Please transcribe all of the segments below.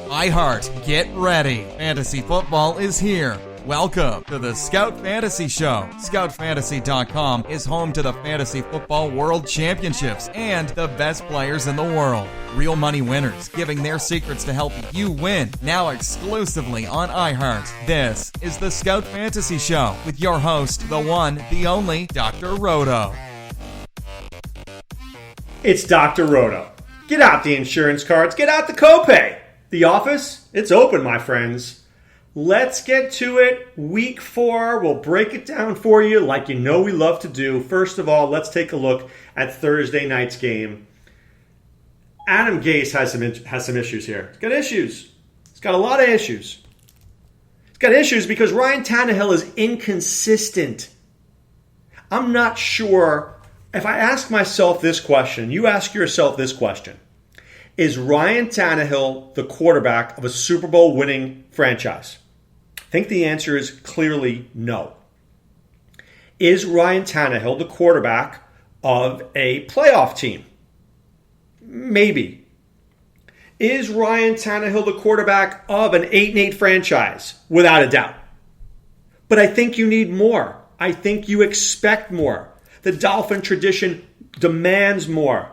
iHeart, get ready. Fantasy football is here. Welcome to the Scout Fantasy Show. ScoutFantasy.com is home to the Fantasy Football World Championships and the best players in the world. Real money winners giving their secrets to help you win. Now exclusively on iHeart. This is the Scout Fantasy Show with your host, the one, the only, Dr. Roto. It's Dr. Roto. Get out the insurance cards. Get out the copay. The office, it's open, my friends. Let's get to it. Week 4, we'll break it down for you like you know we love to do. First of all, let's take a look at Thursday night's game. Adam Gase has some issues here. He's got issues. He's got a lot of issues. He's got issues because Ryan Tannehill is inconsistent. I'm not sure. If I ask myself this question, you ask yourself this question. Is Ryan Tannehill the quarterback of a Super Bowl winning franchise? I think the answer is clearly no. Is Ryan Tannehill the quarterback of a playoff team? Maybe. Is Ryan Tannehill the quarterback of an 8-8 franchise? Without a doubt. But I think you need more. I think you expect more. The Dolphin tradition demands more.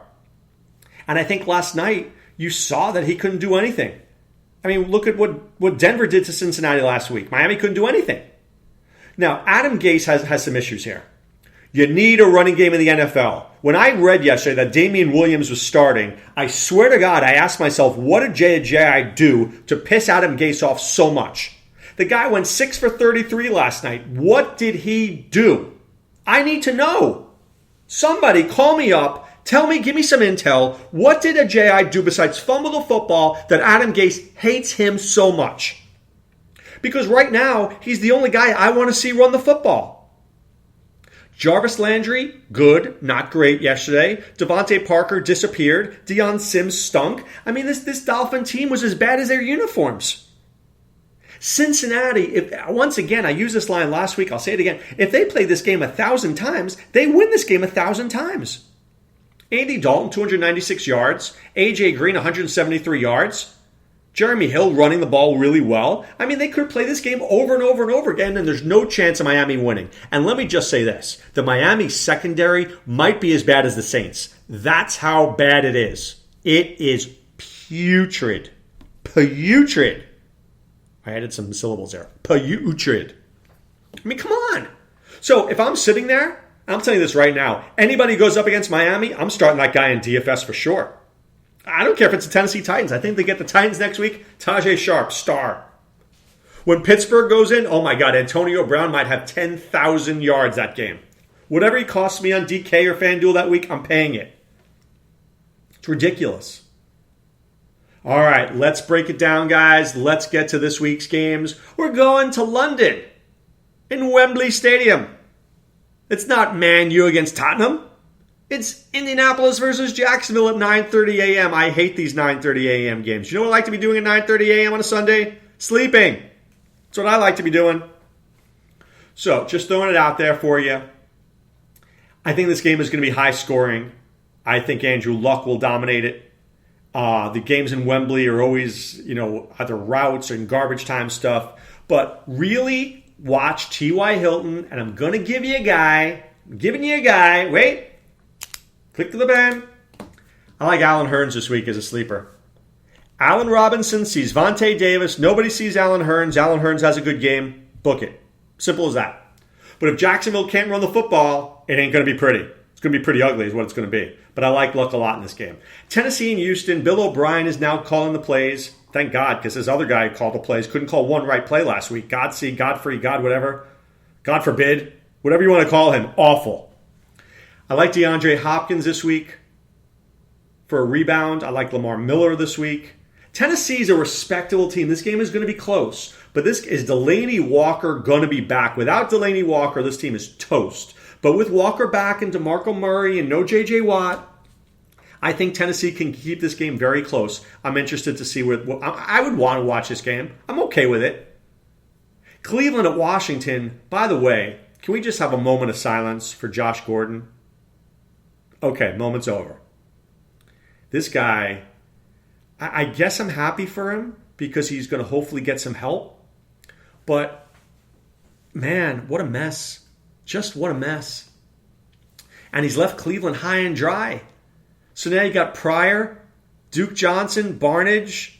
And I think last night you saw that he couldn't do anything. I mean, look at what Denver did to Cincinnati last week. Miami couldn't do anything. Now, Adam Gase has some issues here. You need a running game in the NFL. When I read yesterday that Damian Williams was starting, I swear to God, I asked myself, what did J.J. do to piss Adam Gase off so much? The guy went 6 for 33 last night. What did he do? I need to know. Somebody call me up. Tell me, give me some intel. What did Ajayi do besides fumble the football that Adam Gase hates him so much? Because right now, he's the only guy I want to see run the football. Jarvis Landry, good, not great yesterday. Devontae Parker disappeared. Deion Sims stunk. I mean, this Dolphin team was as bad as their uniforms. Cincinnati, once again, I used this line last week, I'll say it again. If they play this game 1,000 times, they win this game 1,000 times. Andy Dalton, 296 yards. A.J. Green, 173 yards. Jeremy Hill running the ball really well. I mean, they could play this game over and over and over again, and there's no chance of Miami winning. And let me just say this. The Miami secondary might be as bad as the Saints. That's how bad it is. It is putrid. Putrid. I added some syllables there. Putrid. I mean, come on. So if I'm sitting there, I'm telling you this right now. Anybody goes up against Miami, I'm starting that guy in DFS for sure. I don't care if it's the Tennessee Titans. I think they get the Titans next week. Tajay Sharp, star. When Pittsburgh goes in, oh my God, Antonio Brown might have 10,000 yards that game. Whatever he costs me on DK or FanDuel that week, I'm paying it. It's ridiculous. All right, let's break it down, guys. Let's get to this week's games. We're going to London in Wembley Stadium. It's not Man U against Tottenham. It's Indianapolis versus Jacksonville at 9:30 a.m. I hate these 9:30 a.m. games. You know what I like to be doing at 9:30 a.m. on a Sunday? Sleeping. That's what I like to be doing. So, just throwing it out there for you. I think this game is going to be high scoring. I think Andrew Luck will dominate it. The games in Wembley are always, either routes and garbage time stuff. But really watch T.Y. Hilton, and I'm going to give you a guy. I'm giving you a guy. Wait. Click to the pen. I like Allen Hurns this week as a sleeper. Allen Robinson sees Vontae Davis. Nobody sees Allen Hurns. Allen Hurns has a good game. Book it. Simple as that. But if Jacksonville can't run the football, it ain't going to be pretty. It's going to be pretty ugly is what it's going to be. But I like Luck a lot in this game. Tennessee and Houston. Bill O'Brien is now calling the plays. Thank God, because this other guy called the plays. Couldn't call one right play last week. Godsey, Godfrey, God whatever. God forbid. Whatever you want to call him. Awful. I like DeAndre Hopkins this week for a rebound. I like Lamar Miller this week. Tennessee's a respectable team. This game is going to be close. But this is Delaney Walker going to be back. Without Delaney Walker, this team is toast. But with Walker back and DeMarco Murray and no J.J. Watt, I think Tennessee can keep this game very close. I'm interested to see what I would want to watch this game. I'm okay with it. Cleveland at Washington. By the way, can we just have a moment of silence for Josh Gordon? Okay, moment's over. This guy, I guess I'm happy for him because he's going to hopefully get some help. But, man, what a mess. Just what a mess. And he's left Cleveland high and dry. So now you got Pryor, Duke Johnson, Barnage.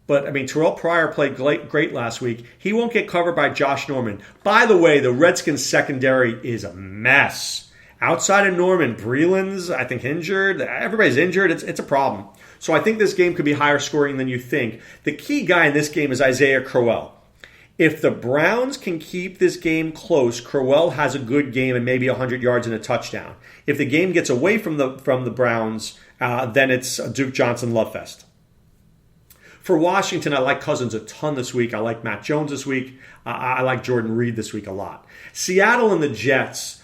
But, Terrell Pryor played great last week. He won't get covered by Josh Norman. By the way, the Redskins secondary is a mess. Outside of Norman, Breeland's, I think, injured. Everybody's injured. It's a problem. So I think this game could be higher scoring than you think. The key guy in this game is Isaiah Crowell. If the Browns can keep this game close, Crowell has a good game and maybe 100 yards and a touchdown. If the game gets away from the Browns, then it's a Duke Johnson love fest. For Washington, I like Cousins a ton this week. I like Matt Jones this week. I like Jordan Reed this week a lot. Seattle and the Jets,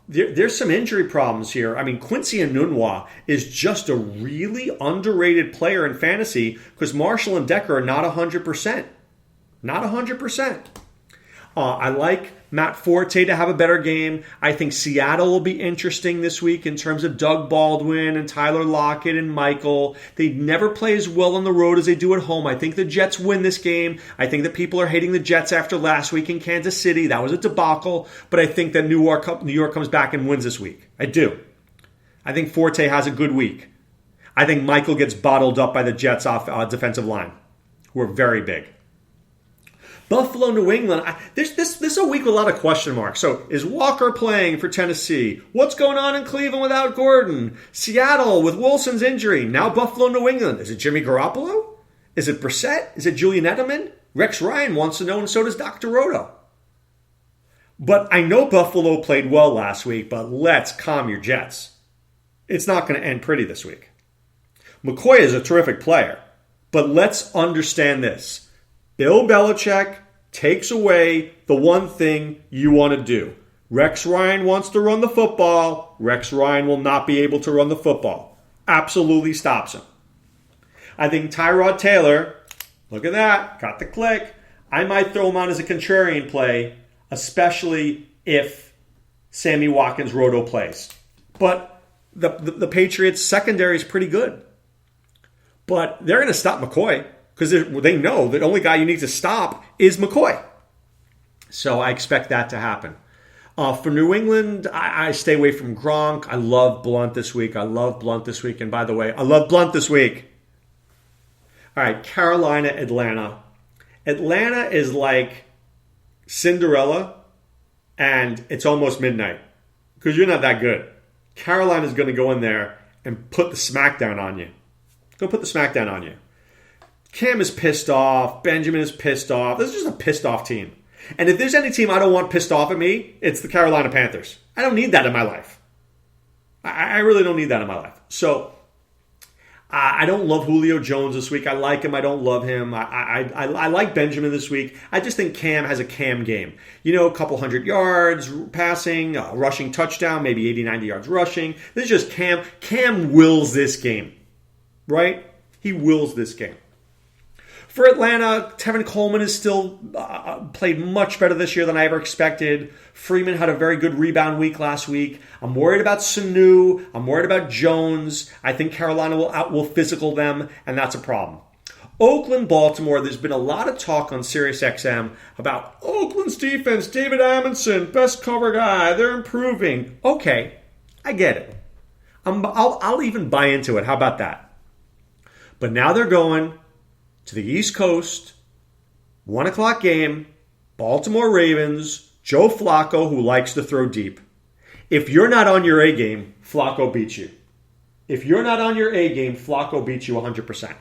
there's some injury problems here. Quincy Enunwa is just a really underrated player in fantasy because Marshall and Decker are not 100%. Not 100%. I like Matt Forte to have a better game. I think Seattle will be interesting this week in terms of Doug Baldwin and Tyler Lockett and Michael. They never play as well on the road as they do at home. I think the Jets win this game. I think that people are hating the Jets after last week in Kansas City. That was a debacle. But I think that New York comes back and wins this week. I do. I think Forte has a good week. I think Michael gets bottled up by the Jets off defensive line, who are very big. Buffalo, New England. This is a week with a lot of question marks. So is Walker playing for Tennessee? What's going on in Cleveland without Gordon? Seattle with Wilson's injury. Now Buffalo, New England. Is it Jimmy Garoppolo? Is it Brissett? Is it Julian Edelman? Rex Ryan wants to know, and so does Dr. Roto. But I know Buffalo played well last week, but let's calm your jets. It's not going to end pretty this week. McCoy is a terrific player, but let's understand this. Bill Belichick takes away the one thing you want to do. Rex Ryan wants to run the football. Rex Ryan will not be able to run the football. Absolutely stops him. I think Tyrod Taylor, look at that, got the click. I might throw him on as a contrarian play, especially if Sammy Watkins Roto plays. But the Patriots secondary is pretty good. But they're going to stop McCoy. Because they know the only guy you need to stop is McCoy. So I expect that to happen. For New England, I stay away from Gronk. I love Blunt this week. And by the way, I love Blunt this week. All right, Carolina, Atlanta. Atlanta is like Cinderella, and it's almost midnight. Because you're not that good. Carolina's going to go in there and put the smackdown on you. Cam is pissed off. Benjamin is pissed off. This is just a pissed off team. And if there's any team I don't want pissed off at me, it's the Carolina Panthers. I don't need that in my life. I really don't need that in my life. So I don't love Julio Jones this week. I like him. I don't love him. I like Benjamin this week. I just think Cam has a Cam game. A couple 100 yards passing, rushing touchdown, maybe 80, 90 yards rushing. This is just Cam. Cam wills this game, right? He wills this game. For Atlanta, Tevin Coleman has still played much better this year than I ever expected. Freeman had a very good rebound week last week. I'm worried about Sanu. I'm worried about Jones. I think Carolina will physical them, and that's a problem. Oakland, Baltimore, there's been a lot of talk on SiriusXM about Oakland's defense, David Amundsen, best cover guy, they're improving. Okay, I get it. I'll even buy into it. How about that? But now they're going to the East Coast, 1 o'clock game, Baltimore Ravens, Joe Flacco, who likes to throw deep. If you're not on your A game, Flacco beats you. If you're not on your A game, Flacco beats you 100%.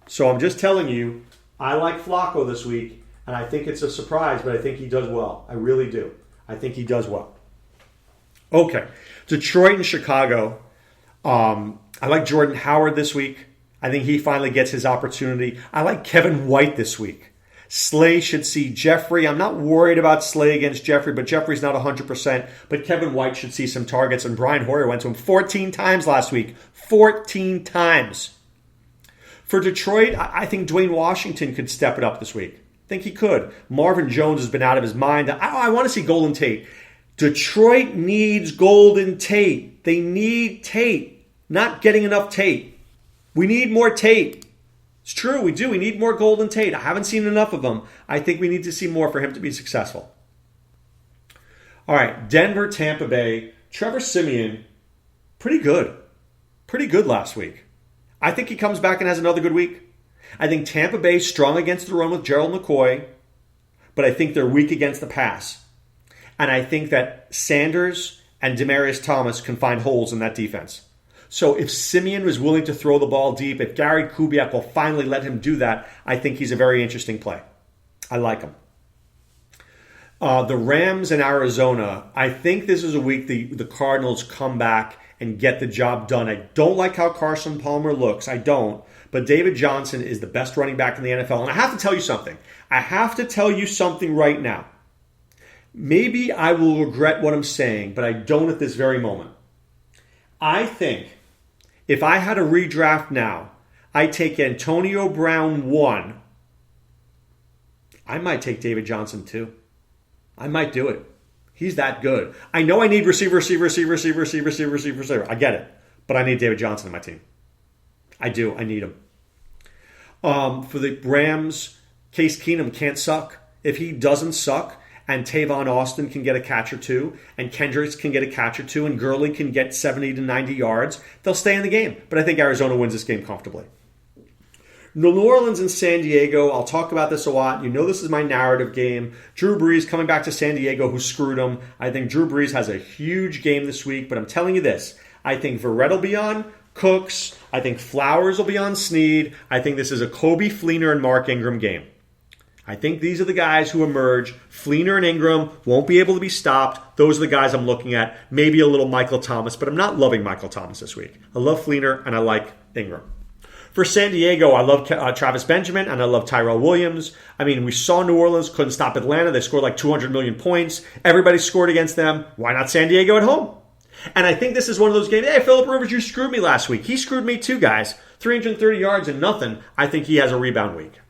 So I'm just telling you, I like Flacco this week, and I think it's a surprise, but I think he does well. I really do. I think he does well. Okay, Detroit and Chicago. I like Jordan Howard this week. I think he finally gets his opportunity. I like Kevin White this week. Slay should see Jeffrey. I'm not worried about Slay against Jeffrey, but Jeffrey's not 100%. But Kevin White should see some targets, and Brian Hoyer went to him 14 times last week. 14 times. For Detroit, I think Dwayne Washington could step it up this week. I think he could. Marvin Jones has been out of his mind. I want to see Golden Tate. Detroit needs Golden Tate. They need Tate. Not getting enough Tate. We need more Tate. It's true, we do. We need more Golden Tate. I haven't seen enough of him. I think we need to see more for him to be successful. All right, Denver, Tampa Bay. Trevor Siemian, pretty good. Pretty good last week. I think he comes back and has another good week. I think Tampa Bay strong against the run with Gerald McCoy, but I think they're weak against the pass. And I think that Sanders and Demaryius Thomas can find holes in that defense. So if Siemian was willing to throw the ball deep, if Gary Kubiak will finally let him do that, I think he's a very interesting play. I like him. The Rams in Arizona, I think this is a week the Cardinals come back and get the job done. I don't like how Carson Palmer looks. I don't. But David Johnson is the best running back in the NFL. And I have to tell you something. I have to tell you something right now. Maybe I will regret what I'm saying, but I don't at this very moment. I think if I had a redraft now, I take Antonio Brown 1. I might take David Johnson 2. I might do it. He's that good. I know I need receiver. I get it. But I need David Johnson on my team. I do. I need him. For the Rams, Case Keenum can't suck. If he doesn't suck, and Tavon Austin can get a catch or two, and Kendricks can get a catch or two, and Gurley can get 70 to 90 yards, they'll stay in the game. But I think Arizona wins this game comfortably. New Orleans and San Diego, I'll talk about this a lot. You know this is my narrative game. Drew Brees coming back to San Diego, who screwed him. I think Drew Brees has a huge game this week, but I'm telling you this. I think Verrett will be on Cooks. I think Flowers will be on Snead. I think this is a Kobe Fleener and Mark Ingram game. I think these are the guys who emerge. Fleener and Ingram won't be able to be stopped. Those are the guys I'm looking at. Maybe a little Michael Thomas, but I'm not loving Michael Thomas this week. I love Fleener and I like Ingram. For San Diego, I love Travis Benjamin and I love Tyrell Williams. I mean, we saw New Orleans couldn't stop Atlanta. They scored like 200 million points. Everybody scored against them. Why not San Diego at home? And I think this is one of those games. Hey, Phillip Rivers, you screwed me last week. He screwed me too, guys. 330 yards and nothing. I think he has a rebound week.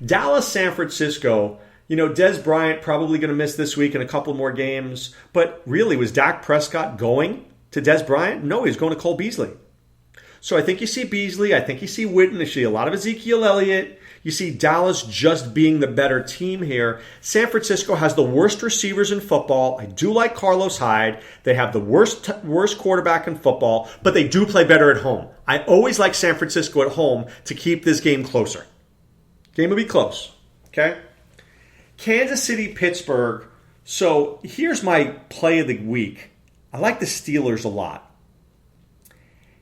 Dallas, San Francisco. You know, Dez Bryant probably going to miss this week in a couple more games. But really, was Dak Prescott going to Dez Bryant? No, he's going to Cole Beasley. So I think you see Beasley. I think you see Witten. You see a lot of Ezekiel Elliott. You see Dallas just being the better team here. San Francisco has the worst receivers in football. I do like Carlos Hyde. They have the worst quarterback in football, but they do play better at home. I always like San Francisco at home to keep this game closer. Game will be close. Okay? Kansas City, Pittsburgh. So here's my play of the week. I like the Steelers a lot.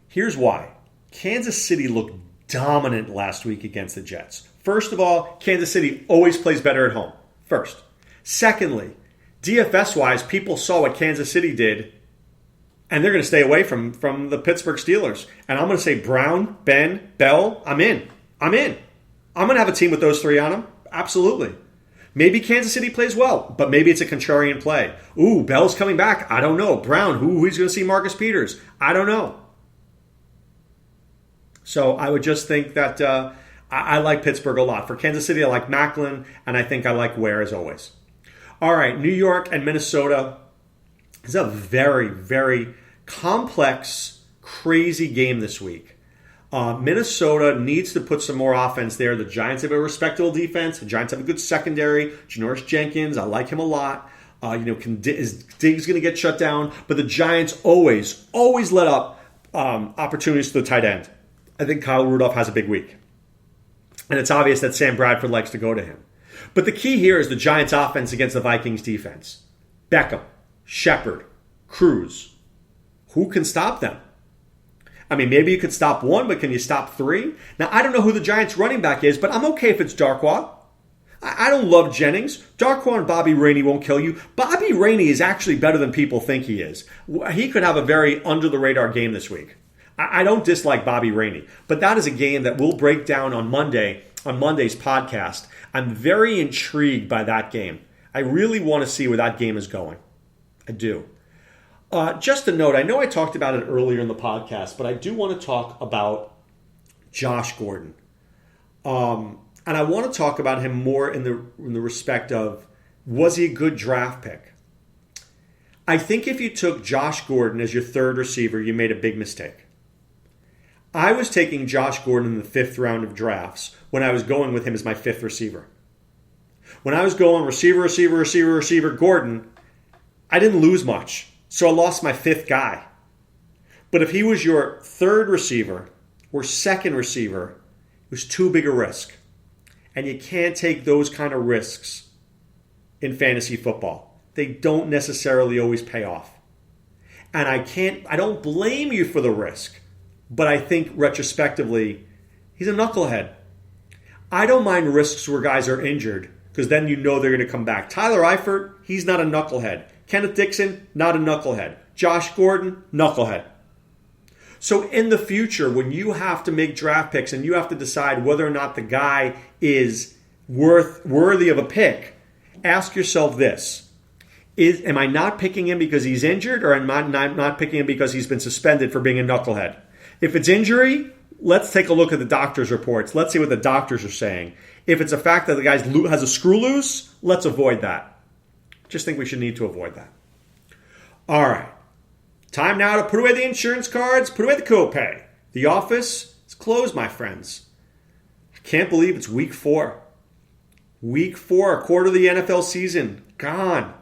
Here's why. Kansas City looked dominant last week against the Jets. First of all, Kansas City always plays better at home. First. Secondly, DFS-wise, people saw what Kansas City did, and they're going to stay away from the Pittsburgh Steelers. And I'm going to say Brown, Ben, Bell, I'm in. I'm going to have a team with those three on them. Absolutely. Maybe Kansas City plays well, but maybe it's a contrarian play. Ooh, Bell's coming back. I don't know. Brown, who's going to see Marcus Peters? I don't know. So I would just think that I like Pittsburgh a lot. For Kansas City, I like Macklin, and I think I like Ware as always. All right, New York and Minnesota. This is a very, very complex, crazy game this week. Minnesota needs to put some more offense there. The Giants have a respectable defense. The Giants have a good secondary. Janoris Jenkins, I like him a lot. Diggs going to get shut down, but the Giants always let up opportunities to the tight end. I think Kyle Rudolph has a big week. And it's obvious that Sam Bradford likes to go to him. But the key here is the Giants' offense against the Vikings' defense. Beckham, Shepard, Cruz. Who can stop them? I mean, maybe you could stop one, but can you stop three? Now, I don't know who the Giants' running back is, but I'm okay if it's Darkwa. I don't love Jennings. Darkwa and Bobby Rainey won't kill you. Bobby Rainey is actually better than people think he is. He could have a very under-the-radar game this week. I don't dislike Bobby Rainey, but that is a game that we'll break down on Monday's podcast. I'm very intrigued by that game. I really want to see where that game is going. I do. Just a note, I know I talked about it earlier in the podcast, but I do want to talk about Josh Gordon. And I want to talk about him more in the respect of, was he a good draft pick? I think if you took Josh Gordon as your third receiver, you made a big mistake. I was taking Josh Gordon in the 5th round of drafts when I was going with him as my 5th receiver. When I was going receiver, Gordon, I didn't lose much. So I lost my 5th guy. But if he was your 3rd receiver or 2nd receiver, it was too big a risk. And you can't take those kind of risks in fantasy football. They don't necessarily always pay off. And I don't blame you for the risk. But I think retrospectively, he's a knucklehead. I don't mind risks where guys are injured because then you know they're going to come back. Tyler Eifert, he's not a knucklehead. Kenneth Dixon, not a knucklehead. Josh Gordon, knucklehead. So in the future, when you have to make draft picks and you have to decide whether or not the guy is worthy of a pick, ask yourself this. Am I not picking him because he's injured, or am I not picking him because he's been suspended for being a knucklehead? If it's injury, let's take a look at the doctor's reports. Let's see what the doctors are saying. If it's a fact that the guy has a screw loose, let's avoid that. Just think we should need to avoid that. All right. Time now to put away the insurance cards, put away the copay. The office is closed, my friends. I can't believe it's week 4. Week 4, a quarter of the NFL season, gone.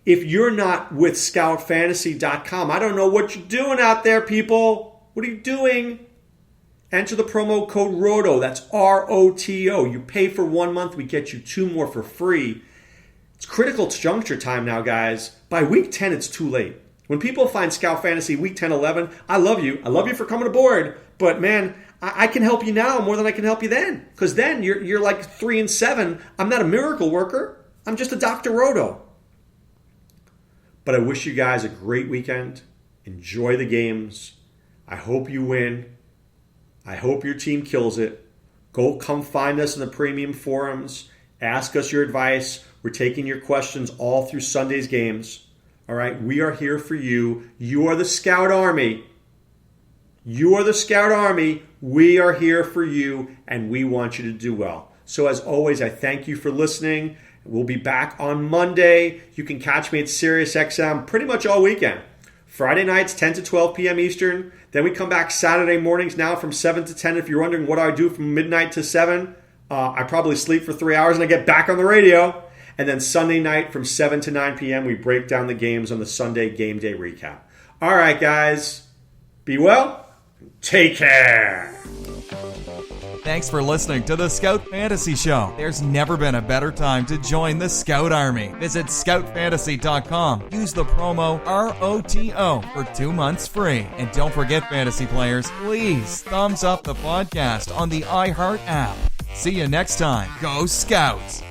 If you're not with scoutfantasy.com, I don't know what you're doing out there, people. What are you doing? Enter the promo code ROTO. That's ROTO. You pay for 1 month. We get you 2 more for free. It's critical juncture time now, guys. By week 10, it's too late. When people find Scout Fantasy week 10, 11, I love you. I love you for coming aboard. But, man, I can help you now more than I can help you then. Because then you're like 3 and 7. I'm not a miracle worker. I'm just a Dr. Roto. But I wish you guys a great weekend. Enjoy the games. I hope you win. I hope your team kills it. Come find us in the premium forums. Ask us your advice. We're taking your questions all through Sunday's games. All right, we are here for you. You are the Scout Army. You are the Scout Army. We are here for you, and we want you to do well. So as always, I thank you for listening. We'll be back on Monday. You can catch me at SiriusXM pretty much all weekend. Friday nights, 10 to 12 p.m. Eastern. Then we come back Saturday mornings now from 7 to 10. If you're wondering what I do from midnight to 7, I probably sleep for 3 hours and I get back on the radio. And then Sunday night from 7 to 9 p.m., we break down the games on the Sunday Game Day Recap. All right, guys. Be well. Take care. Thanks for listening to the Scout Fantasy Show. There's never been a better time to join the Scout Army. Visit scoutfantasy.com. Use the promo ROTO for 2 months free. And don't forget, fantasy players, please thumbs up the podcast on the iHeart app. See you next time. Go Scouts!